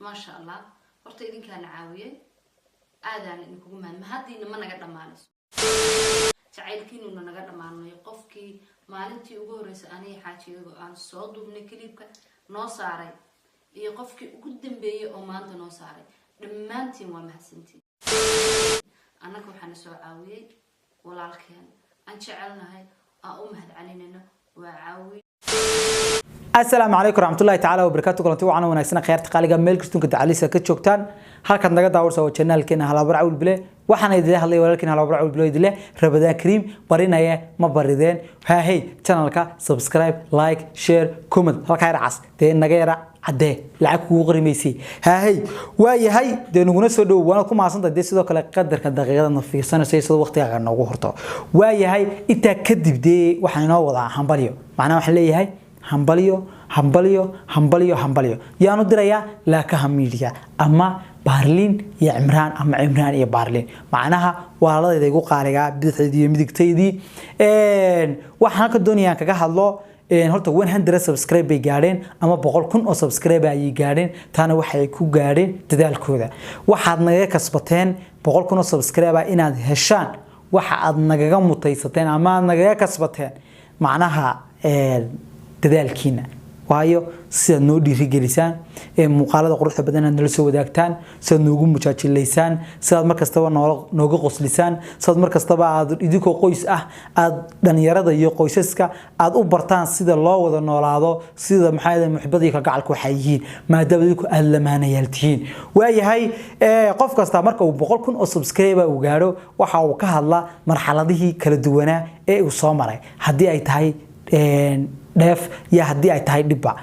ما شاء الله horta idinkaan caawiyay aadaan idinkugu mahad haddiina ma naga dhamaanayso jacaylkiinuna naga dhamaanay qofkii maalintii ugu horeysay aniga xaajiyago aan soo duubnay klibka noo saaray iyo qofkii ugu dambeeyay oo maanta noo saaray dhammaantiin waa mahadsantiin annaga waxaan soo caawiyay walaalkeen aan jecelnahay aan u mahad celinayna waa caawi السلام عليكم ورحمة الله تعالى وبركاته كلنتي وعنا وناكسنا خيرت قالقة ميل كرتون كتعليسة كتشوكتان هالكن نجد داور سوى channel كنا هلا برعول بله وحنا يدله الله ولكن هلا برعول بله يدله ربنا كريم برينا يا ما بردين ها هي channel كا سبسكرايب لايك شير كومنت هالكاير عص تين نجيرة عده لعك وغري ميسي ها هي ويا هي دينونا سودو وانا كم عصنا تدي سودو كلا قدر كدقيقة نفي سنة سيد وقت يعرنا وهرتا ويا هي إنت كذب دي وحنا وضع حنبليو معناه وحلي هاي همبليو يانو دريا لا كهميديا أما بارلين يا عمران أما عمران يا بارلين معناها والله إذا يقول قارئة بتحدي مدكتيدي وحنا كدنيا كجهالله هرتا وين هندرة سبسكرايب بيجارين أما بقول كن أو سبسكرايب يجارين تانا وحي كو جارين تدال كذا واحد نجا كسبتين بقول كن أو سبسكرايب إن هالشان واحد نجا متيستين أما نجا كسبتين معناها dadaalkiina waayo sida noo dhiirigelisaan muuqaalada quruxda badan aad nala soo wadaagtaan sida noogu mujaajileysaan sida markastaba nooga qoslisaan sida markastaba aad idinkoo qoys ah aad dhalinyarada iyo qoysaska aad u bartaan sida loo wada noolaado sida maxay muxibadii ka gacalku waxay yihiin maadaama idinku aad lamaanayaal tihiin waayahay qof kasta marka uu 100,000 oo subscriber uu gaaro waxa uu ka hadlaa marxaladihii kala duwanaa ee uu soo maray hadii ay tahay def ya hadii ay tahay dhibba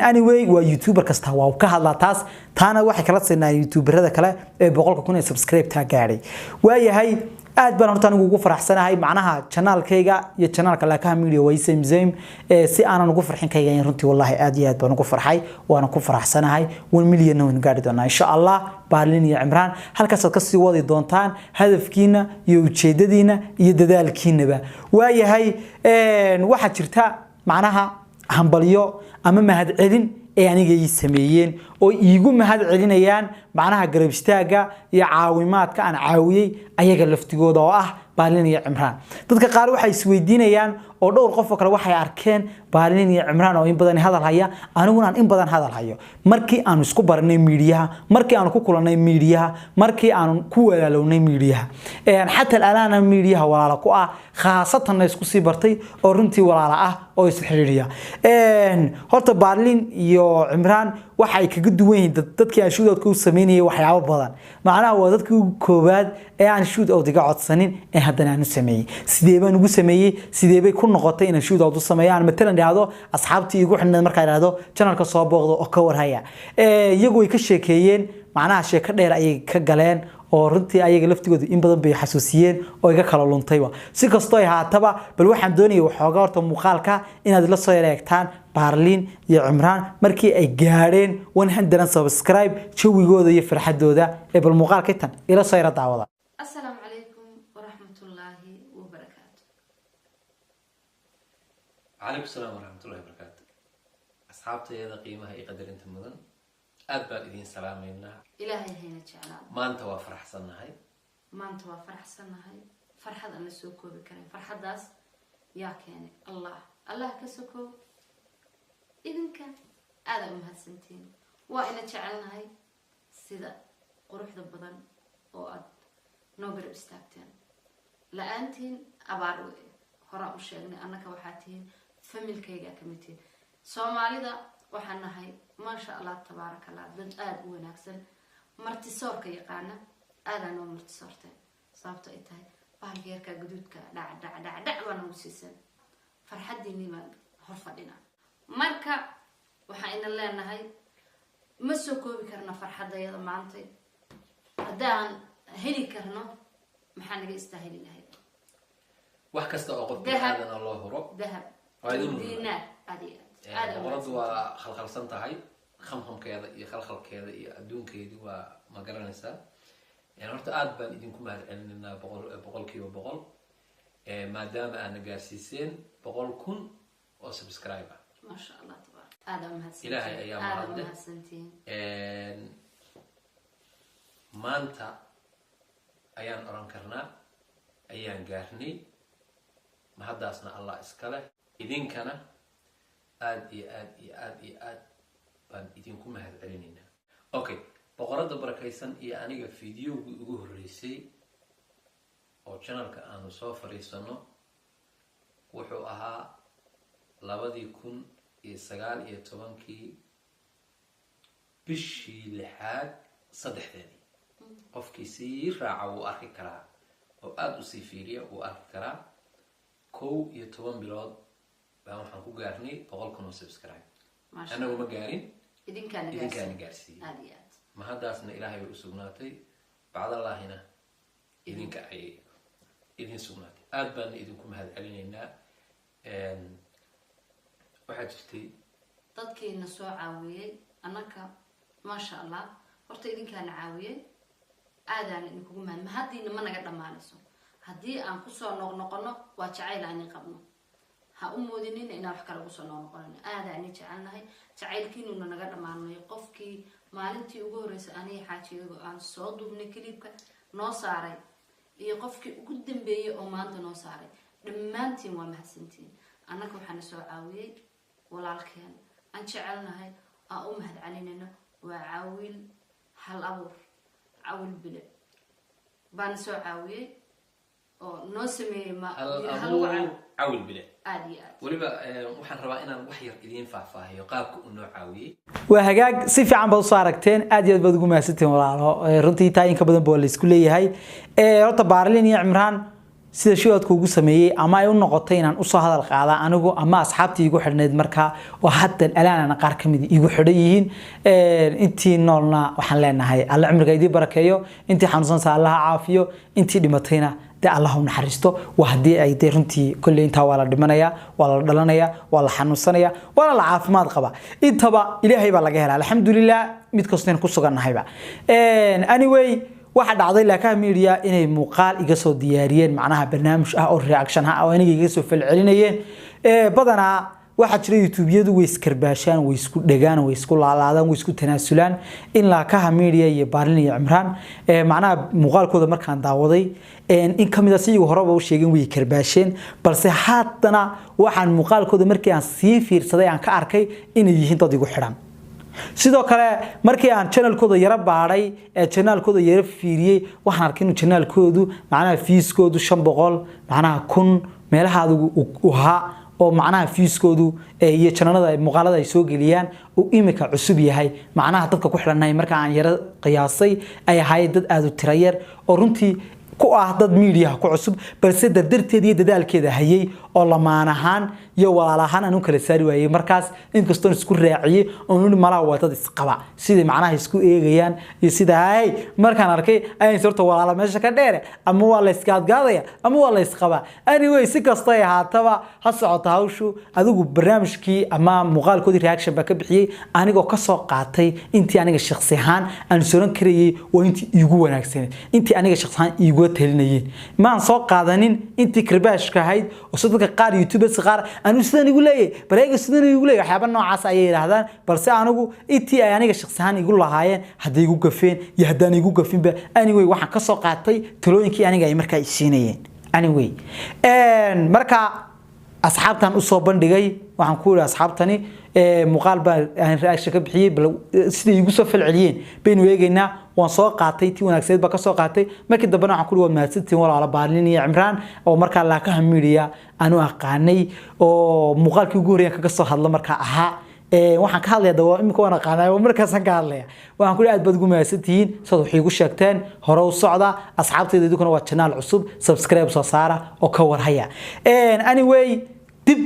anyway waa youtuber kasta waa ka hadla taana waxa kala siinaa youtuberada kale ee 100,000 subscribe ta gaaray waayahay aad baan horta anigu ugu faraxsanahay macnaha channelkayga iyo channelka la ka media way same si aanan ugu farxin kayga in runtii wallahi aad iyo aad baan ugu farxay waana ku faraxsanahay 1 milyan oo gaari doona insha Allah Barlin iyo Imran halkaas ka sii wadi doontaan hadafkiina iyo ujeedadiina iyo dadaalkiinaba waayahay waxa jirta معناها همبليو أما مهد علين يعني جاي سميين أو يجوا مهد علينيان معناها قريب استاجا يعاومات كأن عاوي أيه قلفتجو ضاء بالين يا عمران تذكر قالوا حي سويدينيان أو دور قفك لو حي أركان بالين يا عمران أو إن بدن هذا الحياة أنا أقول إن بدن هذا الحياة مركي أنا سكوبر نيميريها مركي أنا كوكولا نيميريها مركي أنا كولا لو نيميريها يعني حتى الآن نيميريها ولا لقوا خاصة الناس كسيبرتي أو رنتي ولا لا أو يسحريها هرت بالين يا عمران waxay kaga duwan yihiin dadkii aan shoot out ku sameeyay waxyaabo badan macnaha waa dadkii koobaad ee aan shoot out iga codsanin ee haddana aan sameeyay sidee baan ugu sameeyay sidee bay ku noqotay in shoot out u sameeyaan matalan dhahdo asxaabtii igu xidhnaa markay raado channelka soo booqdo oo ka warhaya iyagu ay ka sheekeeyeen macnaha sheeko dheer ay ka galeen oo runtii ayaga laftigooda in badan bay xasuusiyeen oo iga kala luntayba si kastoo ay haataba bal waxaan doonayay waxoogaa horta muuqaalka inaad la soo eegtaan Barlin iyo Imran markii ay gaareen 100 subscribe jawigooda iyo farxadooda ee bal muuqaalka tan ila soo yara daawada assalaamu alaykum wa rahmatullahi wa barakatuh alaykum assalam wa rahmatullahi wa barakatuh asxaabtayda qiimaha iyo qadarinta mudan aad baan idin salaameynaa ilaahay hayna jeclaa maanta waa faraxsanahay farxad aan la soo koobi karin farxadaas yaa keenay allah ka soo idinka aad u mahadsantiin waa ina jecelnahay sida quruxda badan oo aad noo garab istaagteen la'aantiin abaar hore u sheegnay annaka waxaa tihiin familkayga ka mid tihiin Soomaalida waxaan nahay ma sha Allah tabarakallah dad aad u wanaagsan martisoorka yaqaana aadaan oo martisoortay sababta ay tahay baalgeerka guduudka dhac waan u siisan farxadiini baan hor fadhina marka waxa ina leenahay ma soo koobi karna farxadayada maanta hadaan heli karno maxaa naga istaahili lahayd wax kasta oo qof bini'aadan loo huro dahab diinaar aad qoradu waa khalkhalsan tahay khamkhamkeeda iyo khalkhalkeeda iyo adduunkeedu waa ma garanaysaa يعني horta aad baan idinku mahad celinaa boqolkiiba boqol maadaama aan gaarsiiseen 100,000 oo subscriber ما شاء الله تبارك آدم هسنتين إلهي أيام آدم هسنتين maanta ayaan oran karnaa ayaan gaarnay mahadaasna allah iskale idinkana aad iyo aad iyo aad iyo aad baan idinku mahad celinaynaa. Okay, boqorada barakaysan iyo aniga fiidiyowgii ugu horreysay oo channelka aanu soo fariisano wuxuu ahaa 2019 bishii 6 saddexdeedii. qofkii sii raaca wuu arki karaa oo aad u sii fiiriya wuu arki karaa 11 bilood baan waxaan ku gaarnay 100,000 subscribe. anagu ma gaarin, idinkaana gaarsiiyey. mahadaasna ilaahay bay u sugnaatay, bacdallaahina idinka ay idin sugnaatay. aad baan idinku mahad celinaynaa. waxaa jirtay dadkiina soo caawiyey annaka maasha allah, horta idinkaana caawiyey, aadaan idinkugu mahad. mahadiina ma naga dhammaanayso. haddii aan kusoo noqnoqono waa jacayl aan qabno, ha u moodinin inaan wax kale kusoo noqnoqonin. aadaan jecelnahay, jacaylkiinuna naga dhammaanayo. qofkii maalintii ugu horreysay aniga xaajiyago aan soo duubnay clipka noo saaray iyo qofkii ugu dambeeyay oo maanta noo saaray, dhammaantiin waa mahadsantiin. annaka waxaana soo caawiyey walaalkeen aan jecelnahay, aan u mahad celinayno. waa caawil hal abuur, caawil bile baana soo caawiyey oo noo sameeyey caawil bile aad iyo aad. weliba waxaan rabaa inaan wax yar idiin faahfaahiyo qaabka uu noo caawiyey. waa hagaag si fiican baad u soo aragteen, aad iyo aad baad ugu mahadsantiin walaalo. runtii taa in ka badan baa la isku leeyahay. horta Baarlin iyo Cimraan sida shiwadku ugu sameeyay ama ay u noqotay inaan u soo hadal qaada anigu ama asxaabtii igu xidhneed markaa oo hadda alaana qaar kamid igu xidhan yihiin. intii noolna waxaan leenahay alla cimriga idii barakeeyo, intii xanuunsan Allah caafiyo, intii dhimatayna de Allah u naxariisto. waa hadii ay de runtii kulli inta waa la dhimanaya, waa la dhalanaya, waa la xanuunsanaya, waa la caafimaad qaba. intaba Ilaahay baa laga helaa alxamdulillah, mid kastoo ku sugannahayba. anyway waxa dhacday laaka media inay muuqaal iga soo diyaariyeen, macnaha barnaamij ah oo reaction ah oo aniga iga soo falcelinayeen. badanaa waxa jira YouTube-yadu way iskarbaashaan, way isku dhagaan, way isku laalaadaan, way isku tanaasulaan. in laaka media iyo Baarlin iyo Cimraan macnaha muuqaalkooda markaan daawaday in kamida si igu horeba u sheegeen way karbaasheen, balse haddana waxaan muuqaalkooda markii aan sii fiirsaday aan ka arkay inay yihiin dad igu xidhan. sidoo kale markii aan channelkooda yara baaray channelkooda yara fiiriyay waxaan arkay in channelkoodu macnaha fiiskoodu 500 macnaha 1000 meelaha u ahaa oo macnaha fiiskoodu iyo channelada muuqaalada ay soo geliyaan oo imika cusub yahay. macnaha dadka ku xidhanay marka aan yara qiyaasay ay ahaayeen dad aad u tiro yar oo runtii ku ah dad media ku cusub, balse dardarteed iyo dadaalkeeda hayay oo lamaan ahaan iyo walaal ahaan aanu kala saari waayay. markaas inkastoo isku raaciyay oo nin malaha waa dad isqaba sidii macnaha isku eegayaan iyo sida ay markaan arkay ay sorto walaal meesha ka dheer ama waa la iska adgaadaya ama waa la isqaba. anyway si kasta ay haataba ha socoto hawshu, adigu barnaamijkii ama muuqaalkoodii reaction ba ka bixiyay anigoo ka soo qaatay intii aniga shakhsi ahaan aan sooran karayay oo intii igu wanaagsan, intii aniga shakhsi ahaan igu talinayeen. ma aan soo qaadanin intii karbaashka ahayd oo dadka qaar YouTubers qaar anu sidaan igu leeyay bareega sidaan igu leeyay waxyaabo noocaas ay yiraahdaan, balse anigu intii ay aniga shakhsi ahaan igu lahaayeen haday igu gafeen iyo hadaan igu gafinba anyway waxaan ka soo qaatay talooyinkii aniga ay markaa siinayeen. anyway marka asxaabtan u soo bandhigay waxaan ku yiraahdaa asxaabtani muuqaal baa aan reaction ka bixiyay sida igu soo falceliyeen baynu eegaynaa. waan soo qaatay tii wanaagsan ba ka soo qaatay. markii dambana waxaan ku yiraahdaa mahadsantiin walaalo Baarlin iyo Cimraan oo markaa laaka media aanu aqaanay oo muuqaalkii ugu horeeyay ka soo hadla markaa ahaa. waxaan ka hadlayaa dawaa imika waan aqaanay oo markaas aan ka hadlaya waxaan ku aad baad ugu mahadsantiin sida waxay igu sheegteen hore u socda. asxaabtayda idinku waa channel cusub, subscribe soo saara oo ka warhaya. anyway dib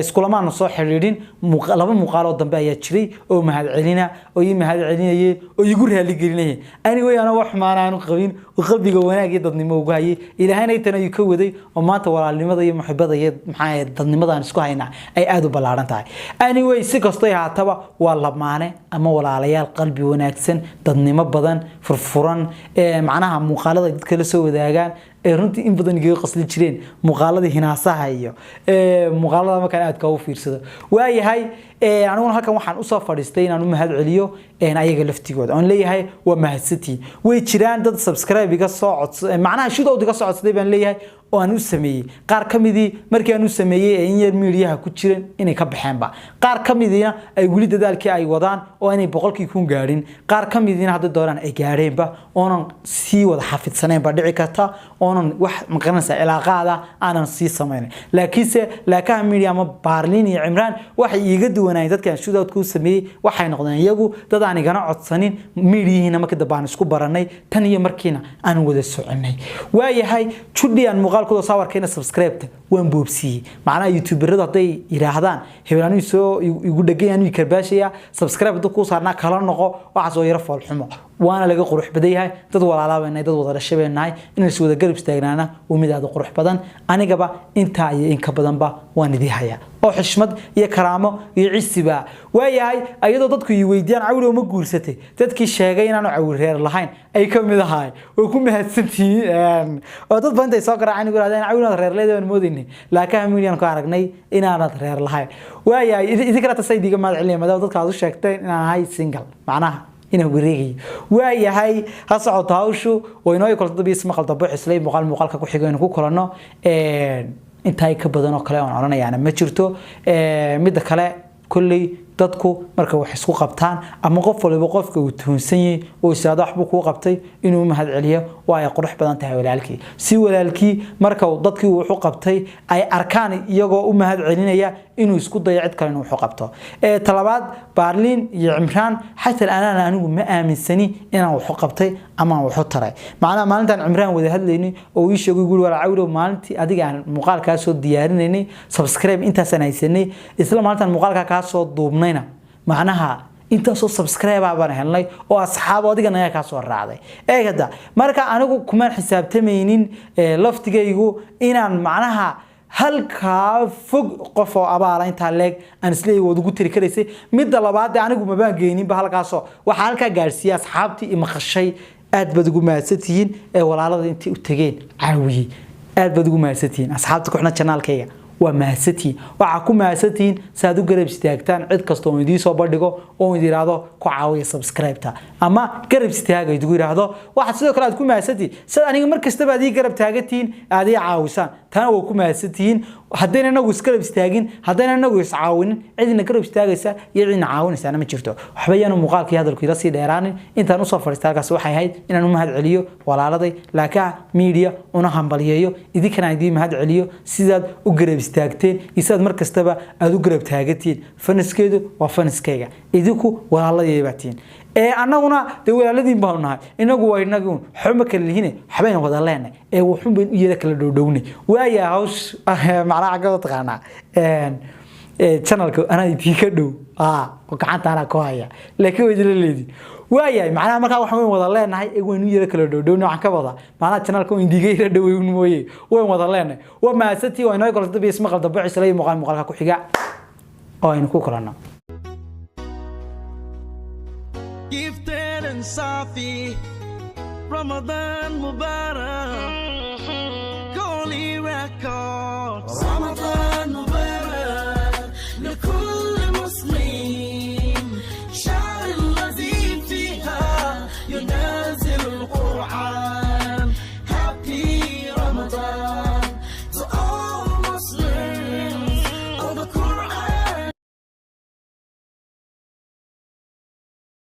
iskulamaan soo xiriirin laba muuqaal oo dambe ayaa jiray oo mahad celina oo ii mahad celinayeen oo igu raali gelinayeen. anyway ana wax maanaanu qabin oo qalbiga wanaag iyo dadnimo ugu hayay. ilaahayna tan ay ka waday oo maanta walaalnimada iyo muhibbada iyo maxay dadnimada aan isku haynaa ay aad u balaaran tahay. anyway si kasta ay haataba waa lamaane ama walaalayaal qalbi wanaagsan, dadnimo badan, furfuran macnaha muuqaalada dadka la soo wadaagaan runtii in badan iga qasli jireen muuqaalada hinaasaha iyo muuqaalada markaan aad ka u fiirsado. waayahay aniguna halkan waxaan u soo fadhiistay inaan u mahad celiyo ayaga laftigooda aan leeyahay waa mahadsantiin way jiraan dad subscribe iga soo codsaday macnaha shidowd iga soo codsaday baan leeyahay oo aan u sameeyay qaar kamidii markii aan u sameeyay in yar meediyaha ku jireen inay ka baxeenba qaar kamidina ay wali dadaalkii ay wadaan oo inay boqolkii ku gaarin qaar kamidina hadda dooraan ay gaareenba oonan sii wada xafidsaneen ba dhici karta oonan wax maqanaysa ilaaqaada aanan sii sameeyay laakiinse laakaha media ama Barlin iyo Imran waxay iiga duwanayeen dadkan shidowd ku sameeyay waxay noqdeen iyagu dad aan igana codsanin meediyihiina markii dabaan isku baranay tan iyo markiina aan wada soconay waayahay judiyaan muuqaalkooda sawirkeena subscribe waan boobsiyay macnaha youtuberada haday yiraahdaan hebelani soo igu dhagayaan ii karbaashaya subscribe dad ku saarna kala noqo waxa soo yara fool xumo waana laga qurux badan yahay dad walaalaaweynay dad wada dhashabeenay in la wada garab istaagnaana oo mid aad qurux badan anigaba inta iyo in ka badanba waan idii haya oo xushmad iyo karaamo iyo cisiba waayahay ayadoo dadku ii weydiiyaan cawlo ma guursatay dadkii sheegay inaan cawil reer lahayn ay ka mid ahay oo ku mahadsantiin oo dad badan ay soo garaaceen ugu raadeen cawil reer leedahay moodinay laakiin milyan ku aragnay inaan reer lahayn waayahay idinka tasaydiga ma cilmi madad dadka u sheegtay inaan ahay single macnaha inuu wareegay waayahay ha socoto hawshu way inoo kolto biis ma qaldo buuxislay muuqaalka ku xigo inuu ku kulano inta ka badan oo kale aan oranayaana ma jirto mid kale kulli dadku marka wax isku qabtaan ama qof walba qofka uu tuhunsan yahay oo isaada waxba ku qabtay inuu mahad celiyo waa ay qurux badan tahay walaalkii si walaalkii marka dadkii uu wuxuu qabtay ay arkaan iyagoo u mahad celinaya inuu isku dayo cid kale inuu wuxuu qabto talabaad Barlin iyo Imran xataa ana anigu ma aaminsani inaan wuxuu qabtay ama wuxuu taray macnaha maalintan Imran wada hadlayni oo ii sheegay guri wala cawlo maalintii adiga aan muuqaalka soo diyaarinayni subscribe inta sanaysanay isla maalintan muuqaalka ka soo duubnayna macnaha inta soo subscribe baan helnay oo asxaab adigana ka soo raacday eegada marka anigu kuma xisaabtamaynin laftigaygu inaan macnaha halka fog qof oo abaala inta leeg aan isleey wada ugu tiri karaysay mid labaad anigu ma baan geenin ba halkaas waxa halka gaarsiiyay asxaabtii ima khashay aad bad ugu maasatihiin walaalada intii u tageen caawiye aad bad ugu maasatihiin asxaabta ku xidhan channelkayga waa maasatihiin waxa ku maasatihiin saad u garab istaagtaan cid kasto oo idin soo bandhigo oo idin yiraahdo ku caawiya subscribe-ta ama garab istaagay idigu yiraahdo waxa sidoo kale aad ku maasatihiin sad aniga markasta baad ii garab taagatiin aad ii caawisaan tan waa ku maasatihiin haddayna nagu isgarab istaagin haddayna nagu is caawinin cidina garab istaagaysa iyo cidina caawinaysa ma jirto waxba yaanu muuqaalkii hadalku ila sii dheeraanin intaan u soo fariistaalkaas waxay ahayd inaan u mahad celiyo walaaladay laakiin media una hambaliyeeyo idinkana idin mahad celiyo sidaad u garab istaagteen isaad markastaba aad u garab taagatiin faniskeedu waa faniskeyga idinku walaaladii baatiin annaguna de walaaladii baan nahay inagu waa inagu xuma kala lihine waxbayna wada leenay wuxuu been u yeela kala dhowdhownay waaya hawsh macnaha ka taqaana channelka ana idin ka dhow gacanta ana ku haya laakiin way jira leedii waaya macnaha marka waxaan wada leenahay waynu yeela kala dhowdhownay waxaan ka wada macnaha channelka in digeeyra dhaweyn mooyee way wada leenahay waa maasati waa inoo kala isma qalda buuxislay muuqaalka ku xiga oo aynu ku kulano Gifted and Safi, Ramadan Mubarak, Holy Records. Ramadan.